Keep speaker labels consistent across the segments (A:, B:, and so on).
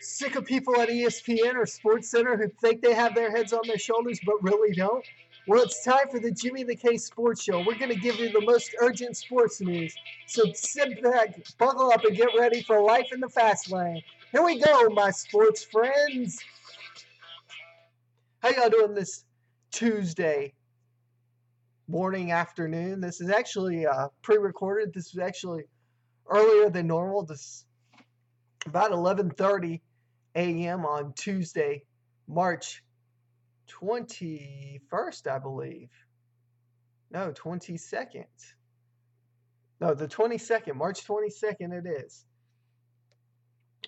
A: Sick of people at ESPN or SportsCenter who think they have their heads on their shoulders but really don't? Well, it's time for the Jimmy the K Sports Show. We're going to give you the most urgent sports news. So sit back, buckle up, and get ready for life in the fast lane. Here we go, my sports friends. How y'all doing this Tuesday morning, afternoon? This is actually pre-recorded. This is actually earlier than normal. This about 11:30 a.m. on Tuesday, March 21st, I believe. No, 22nd. No, the 22nd. March 22nd it is.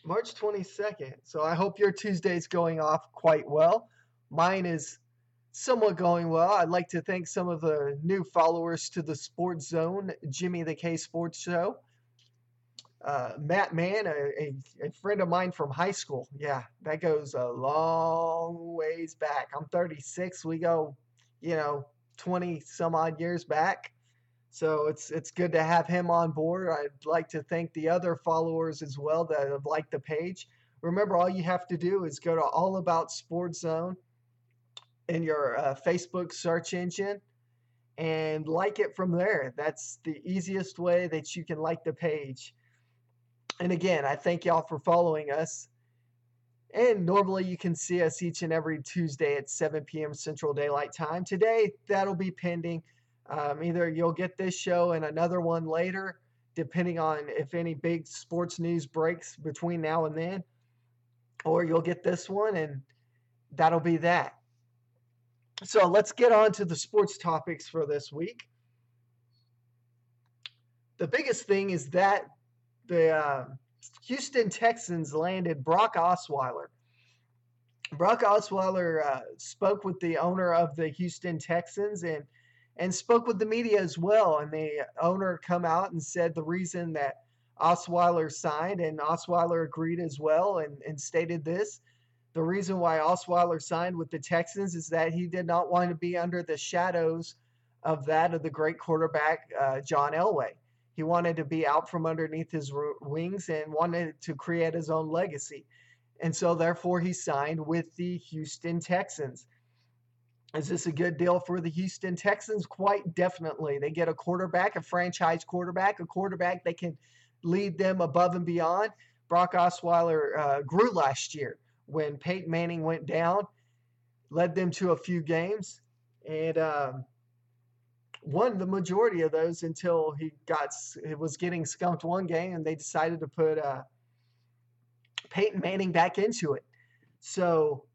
A: March 22nd. So I hope your Tuesday's going off quite well. Mine is somewhat going well. I'd like to thank some of the new followers to the Sports Zone, Jimmy the K Sports Show. Matt Mann, a friend of mine from high school. Yeah, that goes a long ways back. I'm 36. We go, 20 some odd years back. So it's good to have him on board. I'd like to thank the other followers as well that have liked the page. Remember, all you have to do is go to All About Sports Zone in your Facebook search engine and like it from there. That's the easiest way that you can like the page. And again, I thank y'all for following us. And normally you can see us each and every Tuesday at 7 p.m. Central Daylight Time. Today, that'll be pending. Either you'll get this show and another one later, depending on if any big sports news breaks between now and then, or you'll get this one and that'll be that. So let's get on to the sports topics for this week. The biggest thing is that the Houston Texans landed Brock Osweiler. Brock Osweiler spoke with the owner of the Houston Texans and spoke with the media as well. And the owner come out and said the reason that Osweiler signed, and Osweiler agreed as well and stated this. The reason why Osweiler signed with the Texans is that he did not want to be under the shadows of the great quarterback, John Elway. He wanted to be out from underneath his wings and wanted to create his own legacy. And so, therefore, he signed with the Houston Texans. Is this a good deal for the Houston Texans? Quite definitely. They get a quarterback, a franchise quarterback, a quarterback that can lead them above and beyond. Brock Osweiler grew last year when Peyton Manning went down, led them to a few games, and won the majority of those until he was getting skunked one game, and they decided to put Peyton Manning back into it. So,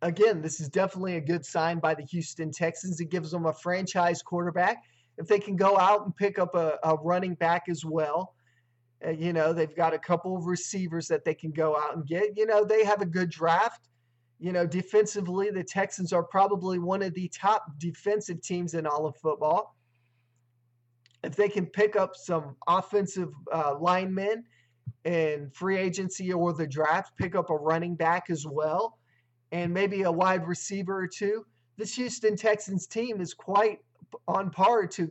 A: again, this is definitely a good sign by the Houston Texans. It gives them a franchise quarterback. If they can go out and pick up a running back as well, they've got a couple of receivers that they can go out and get. They have a good draft. Defensively, the Texans are probably one of the top defensive teams in all of football. If they can pick up some offensive linemen in free agency or the draft, pick up a running back as well, and maybe a wide receiver or two, this Houston Texans team is quite on par to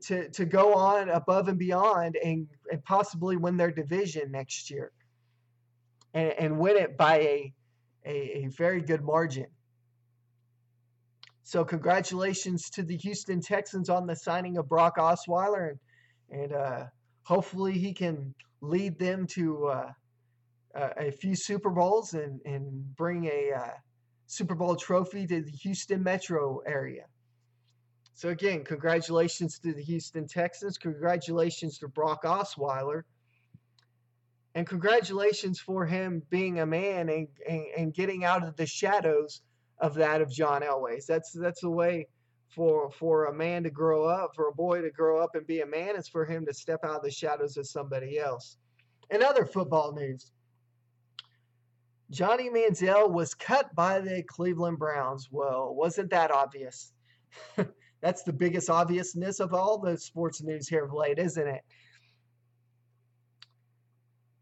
A: to go on above and beyond and possibly win their division next year. And win it by a very good margin. So congratulations to the Houston Texans on the signing of Brock Osweiler, and hopefully he can lead them to a few Super Bowls and bring a Super Bowl trophy to the Houston metro area. So again, congratulations to the Houston Texans. Congratulations to Brock Osweiler. And congratulations for him being a man and getting out of the shadows of John Elway. That's a way for a man to grow up, for a boy to grow up and be a man, is for him to step out of the shadows of somebody else. In other football news, Johnny Manziel was cut by the Cleveland Browns. Well, wasn't that obvious? That's the biggest obviousness of all the sports news here of late, isn't it?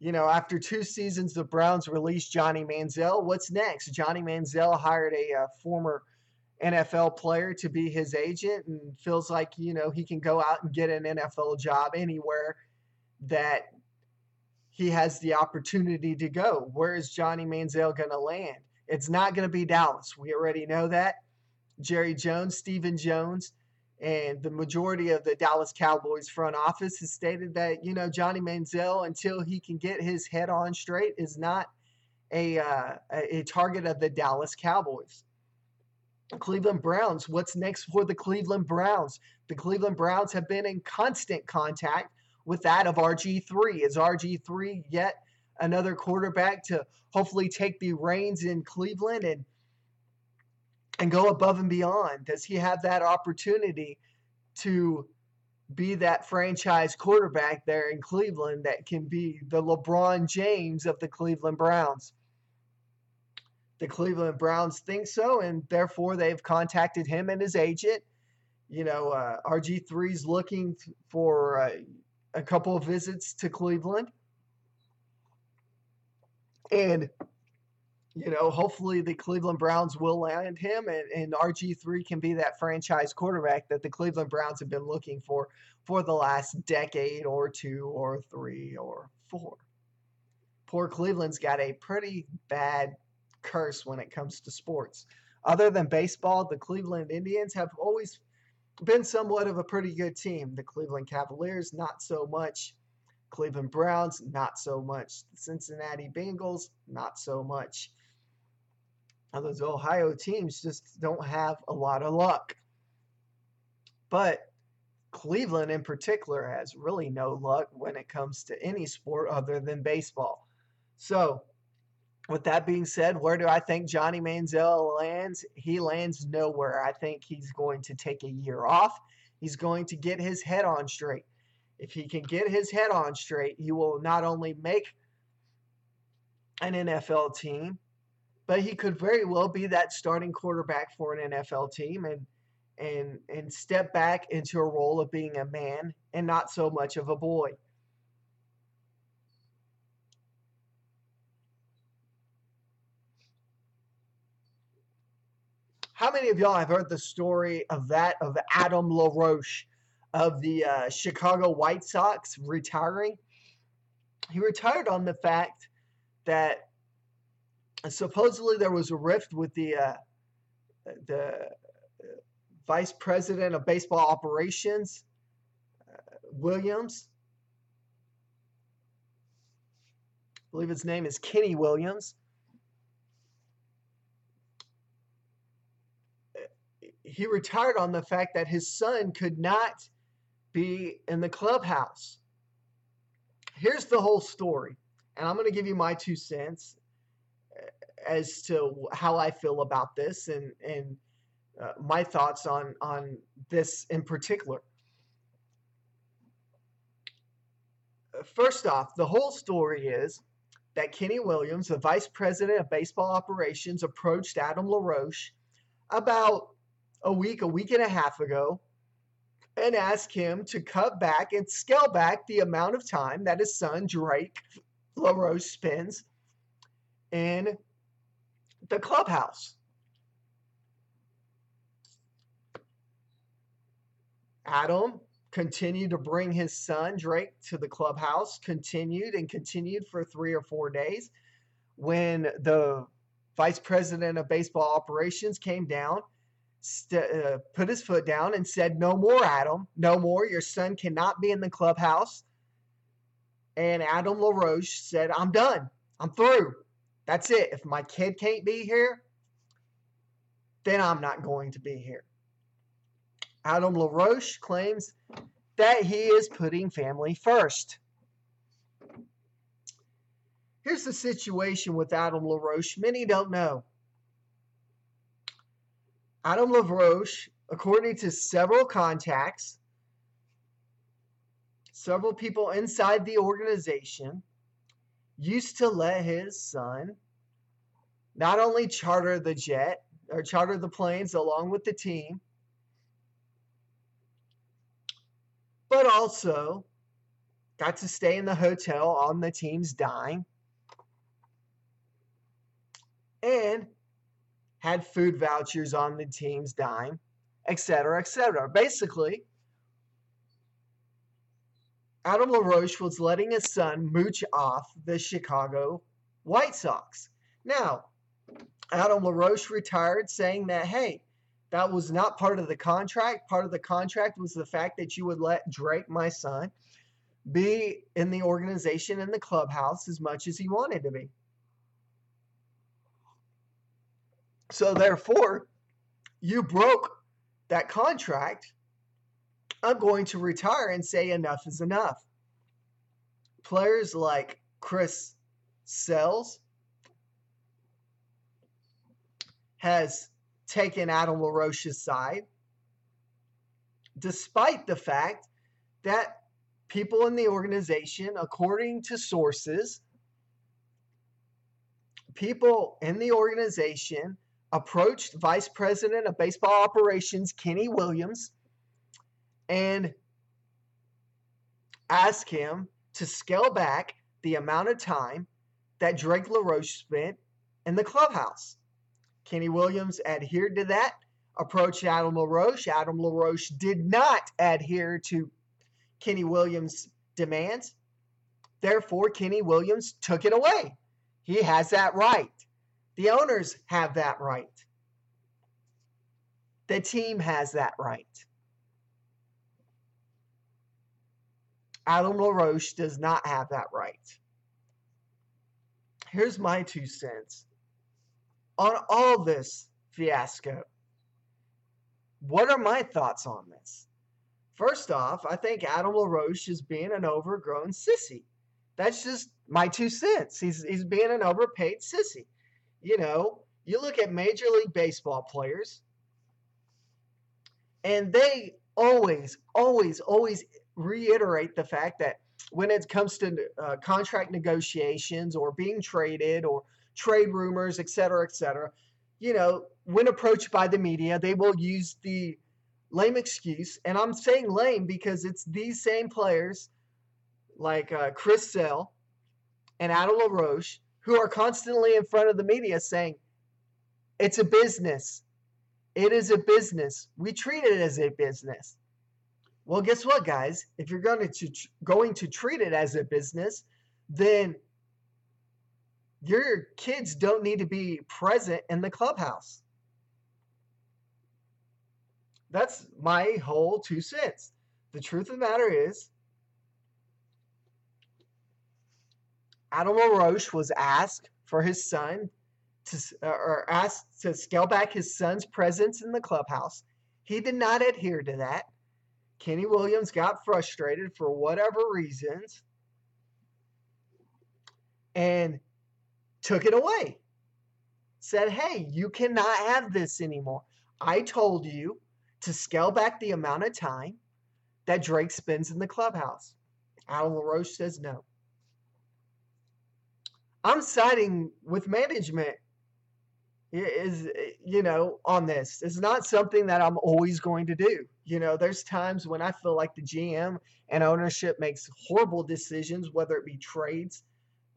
A: After 2 seasons, the Browns released Johnny Manziel. What's next? Johnny Manziel hired a former NFL player to be his agent and feels like, he can go out and get an NFL job anywhere that he has the opportunity to go. Where is Johnny Manziel going to land? It's not going to be Dallas. We already know that. Jerry Jones, Stephen Jones, and the majority of the Dallas Cowboys front office has stated that, Johnny Manziel, until he can get his head on straight, is not a target of the Dallas Cowboys. Cleveland Browns, what's next for the Cleveland Browns? The Cleveland Browns have been in constant contact with that of RG3. Is RG3 yet another quarterback to hopefully take the reins in Cleveland and go above and beyond? Does he have that opportunity to be that franchise quarterback there in Cleveland that can be the LeBron James of the Cleveland Browns? The Cleveland Browns think so, and therefore they've contacted him and his agent. RG3's looking for a couple of visits to Cleveland. And, hopefully the Cleveland Browns will land him, and RG3 can be that franchise quarterback that the Cleveland Browns have been looking for the last decade or two or three or four. Poor Cleveland's got a pretty bad curse when it comes to sports. Other than baseball, the Cleveland Indians have always been somewhat of a pretty good team. The Cleveland Cavaliers, not so much. Cleveland Browns, not so much. The Cincinnati Bengals, not so much. Now, those Ohio teams just don't have a lot of luck. But Cleveland in particular has really no luck when it comes to any sport other than baseball. So, with that being said, where do I think Johnny Manziel lands? He lands nowhere. I think he's going to take a year off. He's going to get his head on straight. If he can get his head on straight, he will not only make an NFL team, but he could very well be that starting quarterback for an NFL team and step back into a role of being a man and not so much of a boy. How many of y'all have heard the story of Adam LaRoche of the Chicago White Sox retiring? He retired on the fact that supposedly there was a rift with the vice president of baseball operations, Williams. I believe his name is Kenny Williams. He retired on the fact that his son could not be in the clubhouse. Here's the whole story, and I'm going to give you my 2 cents as to how I feel about this and my thoughts on this in particular. First off, the whole story is that Kenny Williams, the vice president of baseball operations, approached Adam LaRoche about a week and a half ago and asked him to cut back and scale back the amount of time that his son, Drake LaRoche, spends in the clubhouse. Adam continued to bring his son, Drake, to the clubhouse, continued for 3 or 4 days. When the vice president of baseball operations came down, put his foot down and said, "No more, Adam. No more. Your son cannot be in the clubhouse." And Adam LaRoche said, "I'm done. I'm through. That's it. If my kid can't be here, then I'm not going to be here." Adam LaRoche claims that he is putting family first. Here's the situation with Adam LaRoche. Many don't know. Adam LaRoche, according to several contacts, several people inside the organization, used to let his son not only charter the jet or charter the planes along with the team, but also got to stay in the hotel on the team's dime and had food vouchers on the team's dime, etc., etc. Basically, Adam LaRoche was letting his son mooch off the Chicago White Sox. Now, Adam LaRoche retired saying that, hey, that was not part of the contract. Part of the contract was the fact that you would let Drake, my son, be in the organization in the clubhouse as much as he wanted to be. So therefore, you broke that contract. I'm going to retire and say enough is enough. Players like Chris Sale has taken Adam LaRoche's side, despite the fact that people in the organization, according to sources, people in the organization approached Vice President of Baseball Operations Kenny Williams and asked him to scale back the amount of time that Drake LaRoche spent in the clubhouse. Kenny Williams adhered to that, approached Adam LaRoche. Adam LaRoche did not adhere to Kenny Williams' demands. Therefore, Kenny Williams took it away. He has that right. The owners have that right. The team has that right. Adam LaRoche does not have that right. Here's my 2 cents on all this fiasco. What are my thoughts on this? First off, I think Adam LaRoche is being an overgrown sissy. That's just my 2 cents. He's being an overpaid sissy. You know, you look at Major League Baseball players, and they always reiterate the fact that when it comes to contract negotiations or being traded or trade rumors, et cetera, you know, when approached by the media, they will use the lame excuse. And I'm saying lame because it's these same players like Chris Sale and Adam LaRoche who are constantly in front of the media saying, it's a business. It is a business. We treat it as a business. Well, guess what, guys? If you're going to treat it as a business, then your kids don't need to be present in the clubhouse. That's my whole 2 cents. The truth of the matter is, Adam LaRoche was asked for his son asked to scale back his son's presence in the clubhouse. He did not adhere to that. Kenny Williams got frustrated for whatever reasons and took it away. Said, hey, you cannot have this anymore. I told you to scale back the amount of time that Drake spends in the clubhouse. Adam LaRoche says no. I'm siding with management on this. It's not something that I'm always going to do. You know, there's times when I feel like the GM and ownership makes horrible decisions, whether it be trades,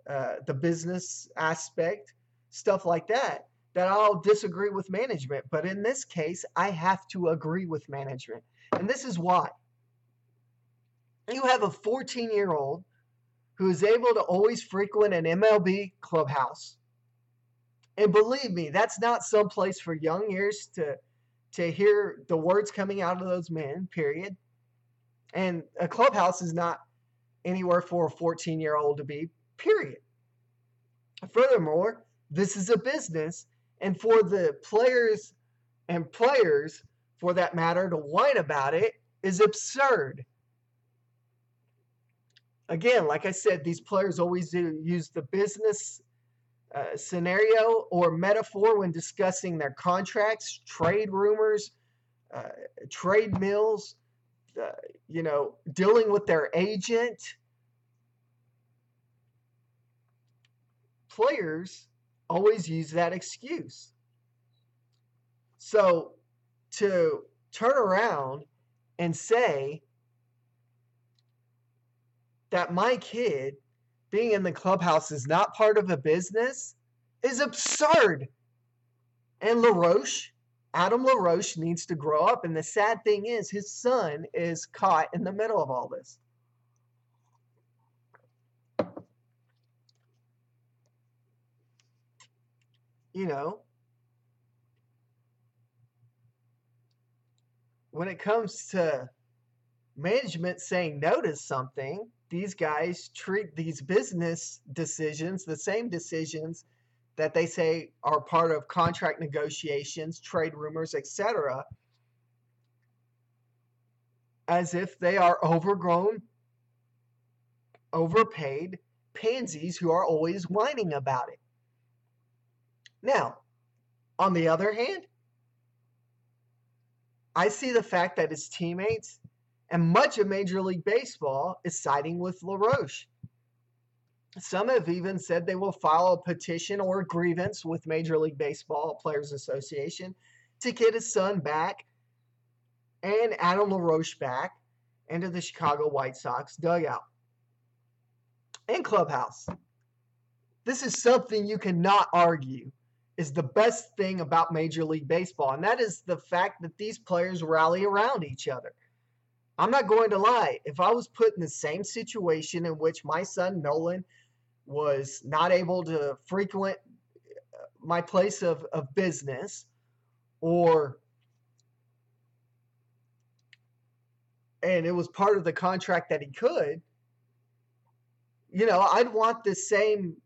A: the business aspect, stuff like that, that I'll disagree with management. But in this case, I have to agree with management. And this is why. You have a 14-year-old who is able to always frequent an MLB clubhouse. And believe me, that's not some place for young ears to hear the words coming out of those men, period. And a clubhouse is not anywhere for a 14-year-old to be, period. Furthermore, this is a business, and for the players for that matter to whine about it is absurd. Again, like I said, these players always use the business scenario or metaphor when discussing their contracts, trade rumors, trade mills, dealing with their agent. Players always use that excuse. So to turn around and say that my kid being in the clubhouse is not part of a business is absurd. And Adam LaRoche needs to grow up. And the sad thing is his son is caught in the middle of all this. you know, when it comes to management saying no to something, these guys treat these business decisions, the same decisions that they say are part of contract negotiations, trade rumors, etc., as if they are overgrown, overpaid pansies who are always whining about it. Now, on the other hand, I see the fact that his teammates and much of Major League Baseball is siding with LaRoche. Some have even said they will file a petition or a grievance with Major League Baseball Players Association to get his son back and Adam LaRoche back into the Chicago White Sox dugout and clubhouse. This is something you cannot argue is the best thing about Major League Baseball, and that is the fact that these players rally around each other. I'm not going to lie. If I was put in the same situation in which my son Nolan was not able to frequent my place of business, and it was part of the contract that he could, I'd want the same.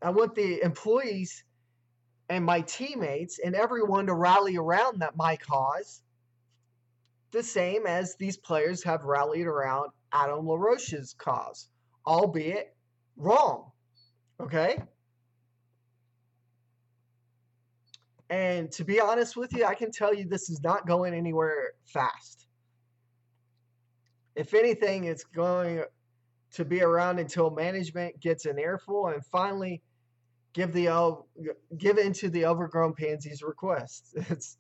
A: I want the employees and my teammates and everyone to rally around my cause, the same as these players have rallied around Adam LaRoche's cause, albeit wrong. Okay? And to be honest with you, I can tell you this is not going anywhere fast. If anything, it's going to be around until management gets an earful and finally give in to the overgrown pansies' requests. It's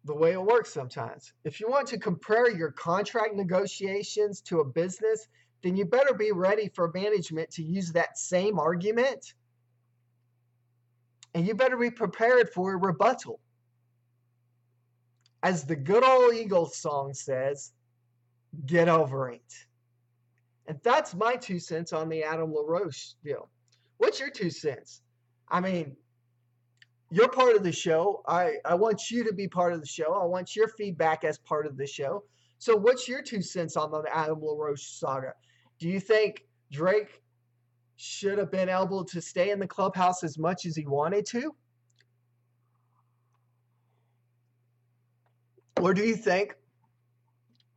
A: the way it works sometimes. If you want to compare your contract negotiations to a business, then you better be ready for management to use that same argument. And you better be prepared for a rebuttal. As the good old Eagles song says, get over it. And that's my 2 cents on the Adam LaRoche deal. What's your 2 cents? I mean, you're part of the show. I want you to be part of the show. I want your feedback as part of the show. So what's your 2 cents on the Adam LaRoche saga? Do you think Drake should have been able to stay in the clubhouse as much as he wanted to? Or do you think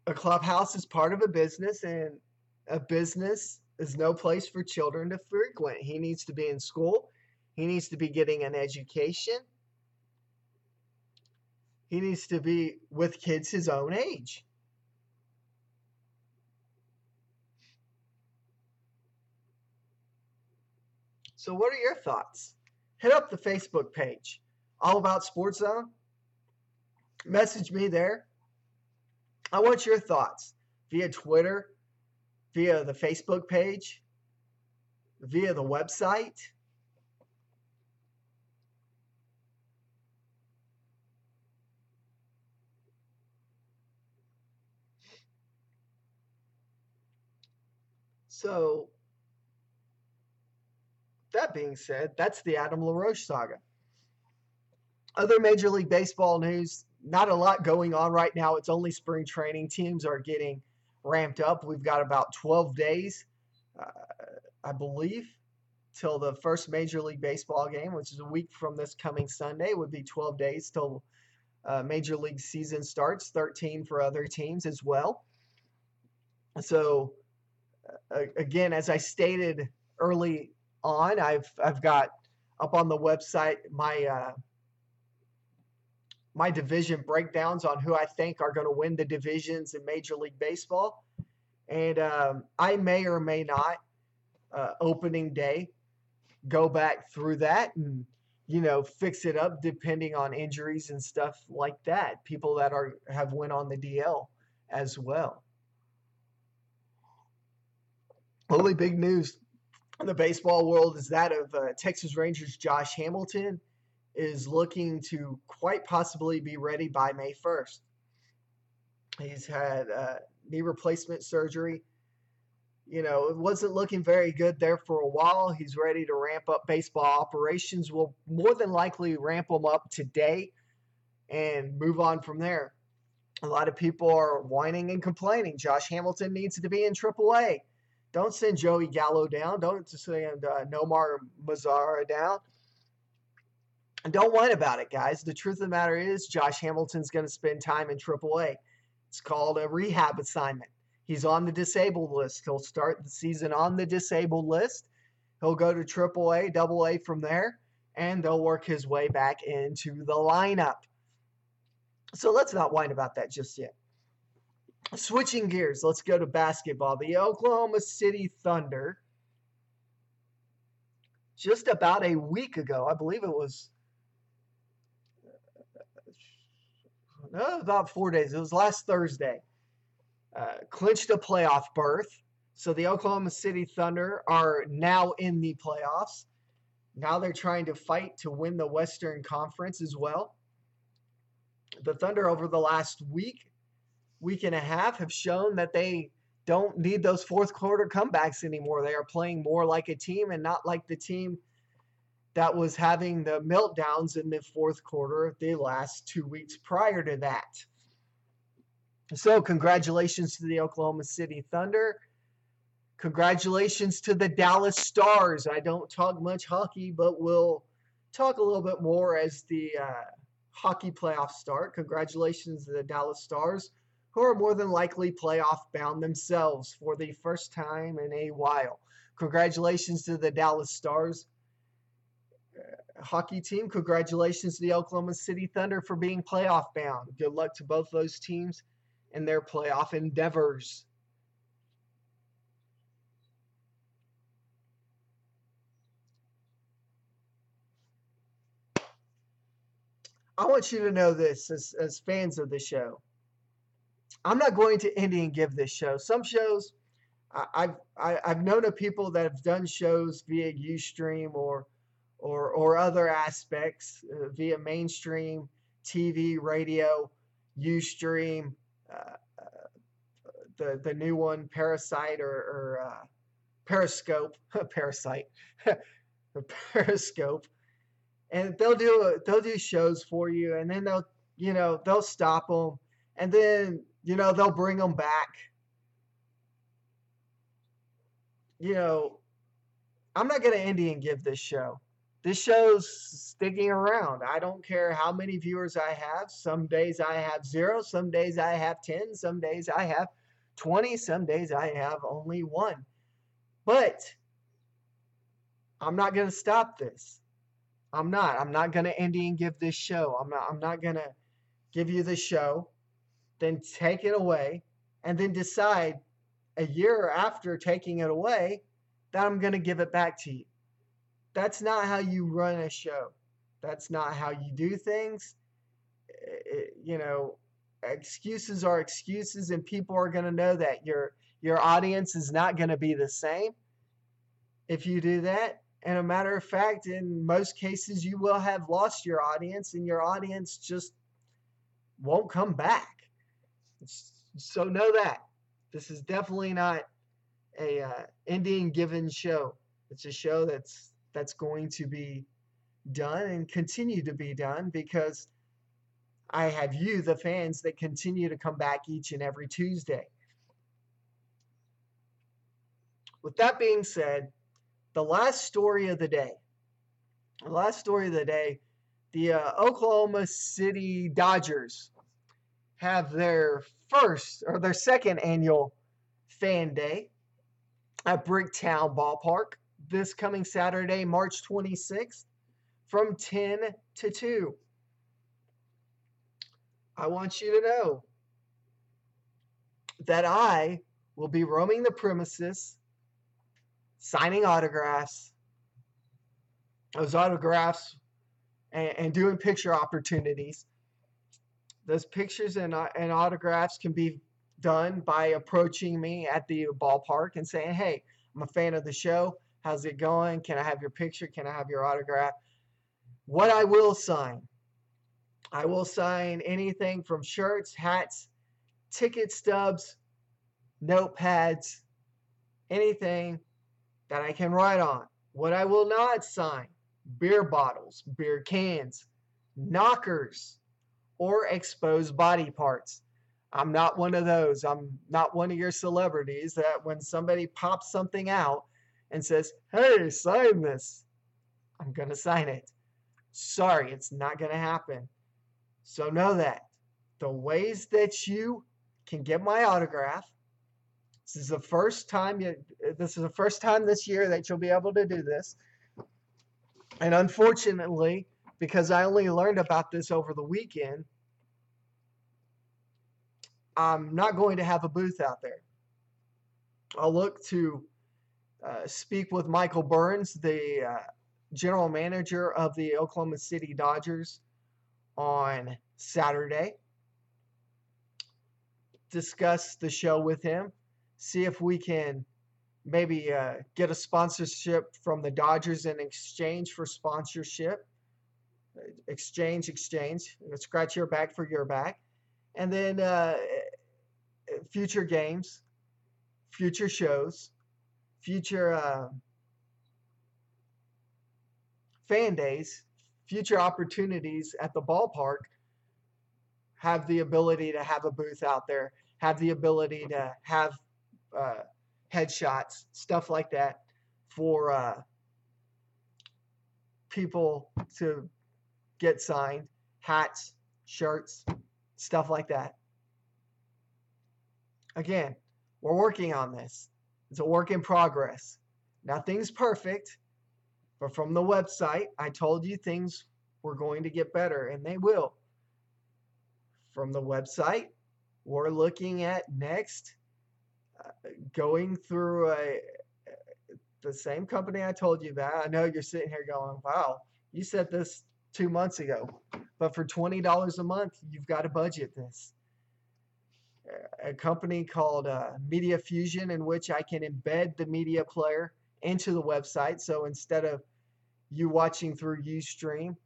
A: a clubhouse is part of a business and a business is no place for children to frequent? He needs to be in school. He needs to be getting an education. He needs to be with kids his own age. So what are your thoughts? Hit up the Facebook page, All About Sports Zone. Message me there. I want your thoughts via Twitter, via the Facebook page, via the website. So, that being said, that's the Adam LaRoche saga. Other Major League Baseball news, not a lot going on right now. It's only spring training. Teams are getting ramped up. We've got about 12 days, I believe, till the first Major League Baseball game, which is a week from this coming Sunday. It would be 12 days till Major League season starts, 13 for other teams as well. So, again, as I stated early on, I've got up on the website my division breakdowns on who I think are going to win the divisions in Major League Baseball. And I may or may not, opening day, go back through that and, fix it up depending on injuries and stuff like that. People that have went on the DL as well. Only big news in the baseball world is that of Texas Rangers' Josh Hamilton is looking to quite possibly be ready by May 1st. He's had knee replacement surgery. It wasn't looking very good there for a while. He's ready to ramp up baseball operations. We'll more than likely ramp them up today and move on from there. A lot of people are whining and complaining. Josh Hamilton needs to be in AAA. Don't send Joey Gallo down. Don't send Nomar Mazara down. And don't whine about it, guys. The truth of the matter is Josh Hamilton's going to spend time in AAA. It's called a rehab assignment. He's on the disabled list. He'll start the season on the disabled list. He'll go to AAA, AA from there, and they'll work his way back into the lineup. So let's not whine about that just yet. Switching gears, let's go to basketball. The Oklahoma City Thunder, just about a week ago, I believe it was about 4 days. It was last Thursday. Clinched a playoff berth. So the Oklahoma City Thunder are now in the playoffs. Now they're trying to fight to win the Western Conference as well. The Thunder over the last week and a half have shown that they don't need those fourth quarter comebacks anymore. They are playing more like a team and not like the team that was having the meltdowns in the fourth quarter the last 2 weeks prior to that. So congratulations to the Oklahoma City Thunder. Congratulations to the Dallas Stars. I don't talk much hockey, but we'll talk a little bit more as the hockey playoffs start. Congratulations to the Dallas Stars, who are more than likely playoff bound themselves for the first time in a while. Congratulations to the Dallas Stars hockey team. Congratulations to the Oklahoma City Thunder for being playoff bound. Good luck to both those teams in their playoff endeavors. I want you to know this as fans of the show. I'm not going to Indian give this show. Some shows, I've known of people that have done shows via Ustream or other aspects via mainstream TV, radio, Ustream, the new one, Parasite or Periscope, Parasite, Periscope. And they'll do shows for you, and then they'll stop them, and then they'll bring them back. I'm not gonna Indian give this show. This show's sticking around. I don't care how many viewers I have. Some days I have 0. Some days I have 10. Some days I have 20. Some days I have only 1. But I'm not gonna stop this. I'm not gonna Indian give this show. I'm not gonna give you the show, then take it away, and then decide a year after taking it away that I'm gonna give it back to you. That's not how you run a show. That's not how you do things. Excuses are excuses, and people are gonna know that your audience is not gonna be the same if you do that. And a matter of fact, in most cases, you will have lost your audience, and your audience just won't come back. So know that. This is definitely not a Indian given show. It's a show that's going to be done and continue to be done because I have you, the fans, that continue to come back each and every Tuesday. With that being said, the last story of the day. The Oklahoma City Dodgers have their second annual fan day at Bricktown Ballpark this coming Saturday, March 26th, from 10 to 2. I want you to know that I will be roaming the premises, signing autographs, those autographs, and doing picture opportunities. Those pictures and autographs can be done by approaching me at the ballpark and saying, hey, I'm a fan of the show. How's it going? Can I have your picture? Can I have your autograph? What I will sign anything from shirts, hats, ticket stubs, notepads, anything that I can write on. What I will not sign: beer bottles, beer cans, knockers, or exposed body parts. I'm not one of those. I'm not one of your celebrities that when somebody pops something out and says, hey, sign this, I'm going to sign it. Sorry, it's not going to happen. So know that. The ways that you can get my autograph, this is the first time this year that you'll be able to do this. And unfortunately, because I only learned about this over the weekend, I'm not going to have a booth out there. I'll look to speak with Michael Burns, the general manager of the Oklahoma City Dodgers, on Saturday. Discuss the show with him. See if we can maybe get a sponsorship from the Dodgers in exchange for sponsorship. Exchange. Scratch your back for your back. And then future games, future shows, future fan days, future opportunities at the ballpark, have the ability to have a booth out there, have the ability to have headshots, stuff like that, for people to get signed, hats, shirts, stuff like that. Again, we're working on this. It's a work in progress. Nothing's perfect, but from the website, I told you things were going to get better, and they will. From the website, we're looking at next going through the same company I told you about. I know you're sitting here going, wow, you said this 2 months ago, but for $20 a month, you've got to budget this. A company called Media Fusion, in which I can embed the media player into the website. So instead of you watching through Ustream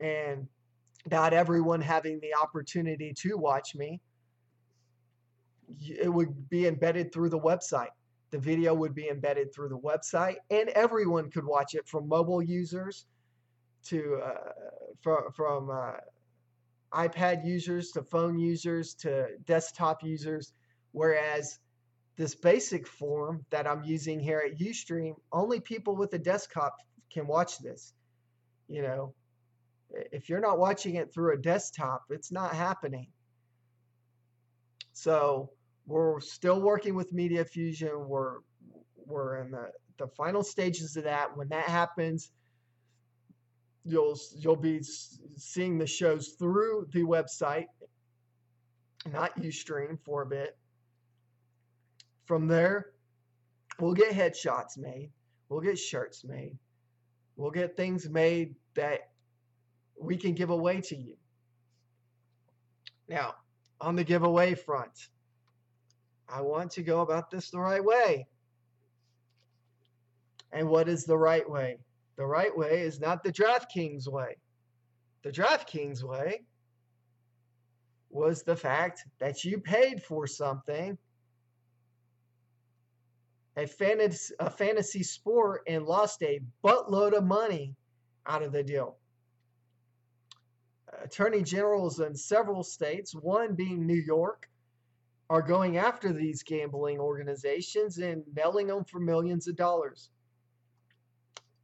A: and not everyone having the opportunity to watch me, it would be embedded through the website. The video would be embedded through the website, and everyone could watch it, from mobile users to from iPad users to phone users to desktop users. Whereas this basic form that I'm using here at Ustream, only people with a desktop can watch this. You know, if you're not watching it through a desktop, it's not happening. So we're still working with Media Fusion. We're in the final stages of that. When that happens, you'll be seeing the shows through the website, not Ustream, for a bit. From there, we'll get headshots made. We'll get shirts made. We'll get things made that we can give away to you. Now, on the giveaway front, I want to go about this the right way. And what is the right way? The right way is not the DraftKings way. The DraftKings way was the fact that you paid for something, a fantasy sport, and lost a buttload of money out of the deal. Attorney generals in several states, one being New York, are going after these gambling organizations and nailing them for millions of dollars.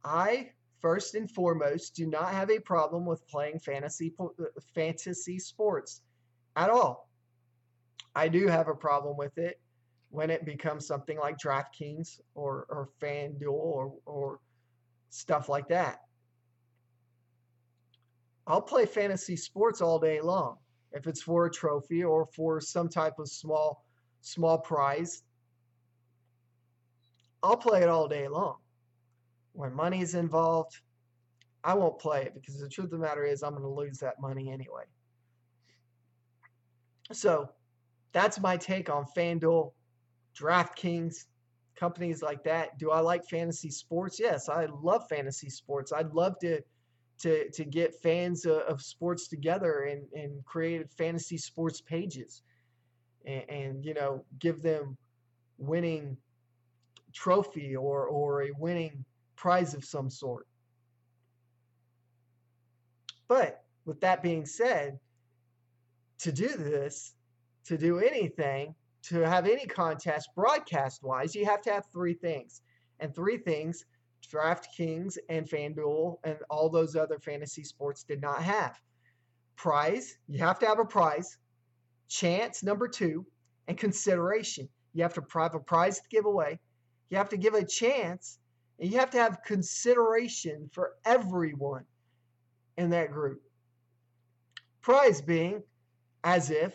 A: I, first and foremost, do not have a problem with playing fantasy sports at all. I do have a problem with it when it becomes something like DraftKings or FanDuel or stuff like that. I'll play fantasy sports all day long if it's for a trophy or for some type of small prize. I'll play it all day long. When money is involved, I won't play it, because the truth of the matter is I'm going to lose that money anyway. So that's my take on FanDuel, DraftKings, companies like that. Do I like fantasy sports? Yes, I love fantasy sports. I'd love to get fans of sports together and create fantasy sports pages and give them winning trophy or a winning prize of some sort. But with that being said, to do this, to do anything, to have any contest broadcast wise, you have to have three things. And three things DraftKings and FanDuel and all those other fantasy sports did not have. Prize, you have to have a prize. Chance, number two, and consideration. You have to have a prize to give away. You have to give a chance, and you have to have consideration for everyone in that group. Prize being as if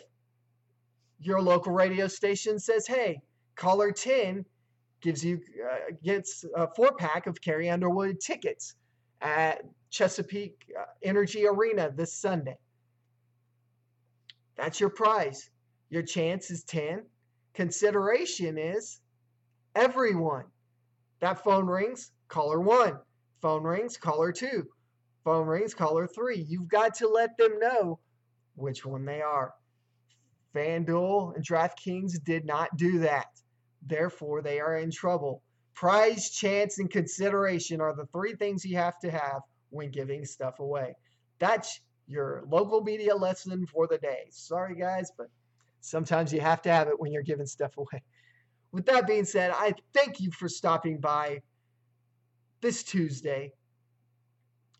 A: your local radio station says, hey, caller 10 gets a 4-pack of Carrie Underwood tickets at Chesapeake Energy Arena this Sunday. That's your prize. Your chance is 10. Consideration is everyone. That phone rings, caller 1. Phone rings, caller 2. Phone rings, caller 3. You've got to let them know which one they are. FanDuel and DraftKings did not do that. Therefore, they are in trouble. Prize, chance, and consideration are the three things you have to have when giving stuff away. That's your local media lesson for the day. Sorry, guys, but sometimes you have to have it when you're giving stuff away. With that being said, I thank you for stopping by this Tuesday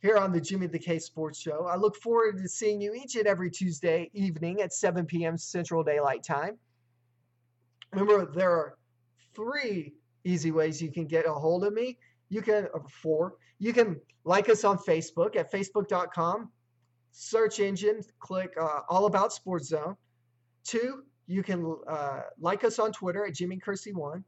A: here on the Jimmy the K Sports Show. I look forward to seeing you each and every Tuesday evening at 7 p.m. Central Daylight Time. Remember, there are 3 easy ways you can get a hold of me. You can, or 4. You can like us on Facebook at facebook.com. Search engine, click All About Sports Zone. 2, you can like us on Twitter at Jimmy Kersey 1.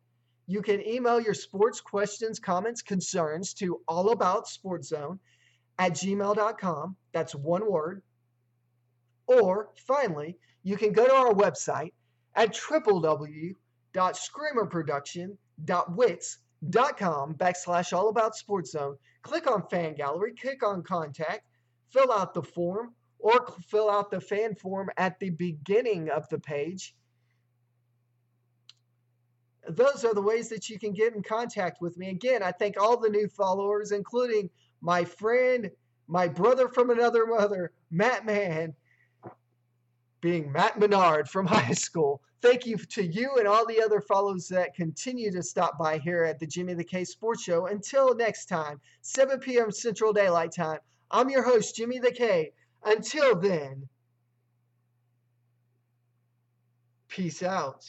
A: You can email your sports questions, comments, concerns to allaboutsportszone@gmail.com. That's one word. Or finally, you can go to our website at www.screamerproduction.wix.com/allaboutsportszone. Click on Fan Gallery, click on Contact, fill out the form, or fill out the fan form at the beginning of the page. Those are the ways that you can get in contact with me. Again, I thank all the new followers, including my friend, my brother from another mother, Matt Mann, being Matt Menard from high school. Thank you to you and all the other follows that continue to stop by here at the Jimmy the K Sports Show. Until next time, 7 p.m. Central Daylight Time, I'm your host, Jimmy the K. Until then, peace out.